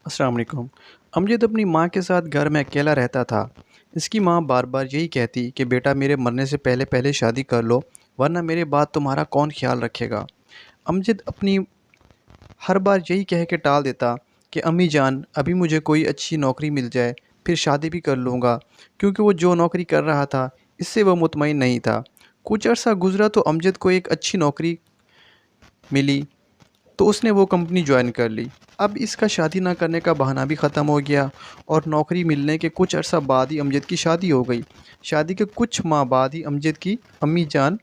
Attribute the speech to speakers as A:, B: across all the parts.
A: अस्सलाम वालेकुम। अमजद अपनी माँ के साथ घर में अकेला रहता था। इसकी माँ बार बार यही कहती कि बेटा मेरे मरने से पहले पहले शादी कर लो, वरना मेरे बाद तुम्हारा कौन ख्याल रखेगा। अमजद अपनी हर बार यही कह के टाल देता कि अम्मी जान अभी मुझे कोई अच्छी नौकरी मिल जाए फिर शादी भी कर लूँगा, क्योंकि वो जो नौकरी कर रहा था इससे वो मुतमईन नहीं था। कुछ अर्सा गुजरा तो अमजद को एक अच्छी नौकरी मिली, तो उसने वो कंपनी ज्वाइन कर ली। अब इसका शादी ना करने का बहाना भी ख़त्म हो गया और नौकरी मिलने के कुछ अर्सा बाद ही अमजद की शादी हो गई। शादी के कुछ माह बाद ही अमजद की अम्मी जान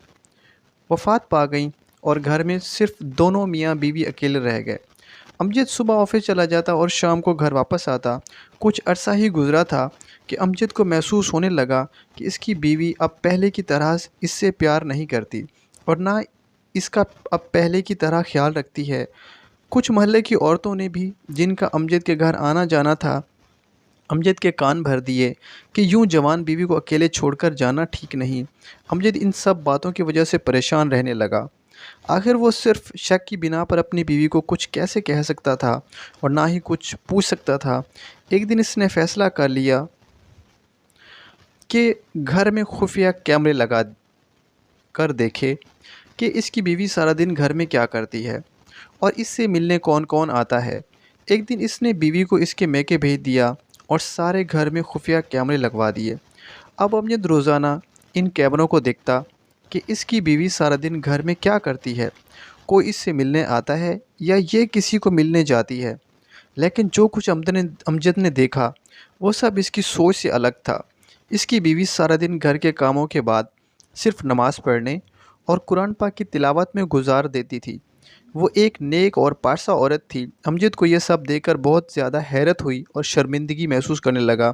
A: वफ़ात पा गईं और घर में सिर्फ दोनों मियाँ बीवी अकेले रह गए। अमजद सुबह ऑफिस चला जाता और शाम को घर वापस आता। कुछ अरसा ही गुजरा था कि अमजद को महसूस होने लगा कि इसकी बीवी अब पहले की तरह इससे प्यार नहीं करती और ना इसका अब पहले की तरह ख्याल रखती है। कुछ मोहल्ले की औरतों ने भी, जिनका अमजद के घर आना जाना था, अमजद के कान भर दिए कि यूं जवान बीवी को अकेले छोड़कर जाना ठीक नहीं। अमजद इन सब बातों की वजह से परेशान रहने लगा। आखिर वो सिर्फ शक की बिना पर अपनी बीवी को कुछ कैसे कह सकता था और ना ही कुछ पूछ सकता था। एक दिन इसने फैसला कर लिया कि घर में खुफिया कैमरे लगा कर देखे कि इसकी बीवी सारा दिन घर में क्या करती है और इससे मिलने कौन कौन आता है। एक दिन इसने बीवी को इसके मैके भेज दिया और सारे घर में खुफिया कैमरे लगवा दिए। अब अमजद रोज़ाना इन कैमरों को देखता कि इसकी बीवी सारा दिन घर में क्या करती है, कोई इससे मिलने आता है या ये किसी को मिलने जाती है। लेकिन जो कुछ अमजद ने देखा वो सब इसकी सोच से अलग था। इसकी बीवी सारा दिन घर के कामों के बाद सिर्फ नमाज़ पढ़ने और कुरान पाक की तिलावत में गुजार देती थी। वो एक नेक और पारसा औरत थी। अमजद को यह सब देखकर बहुत ज़्यादा हैरत हुई और शर्मिंदगी महसूस करने लगा।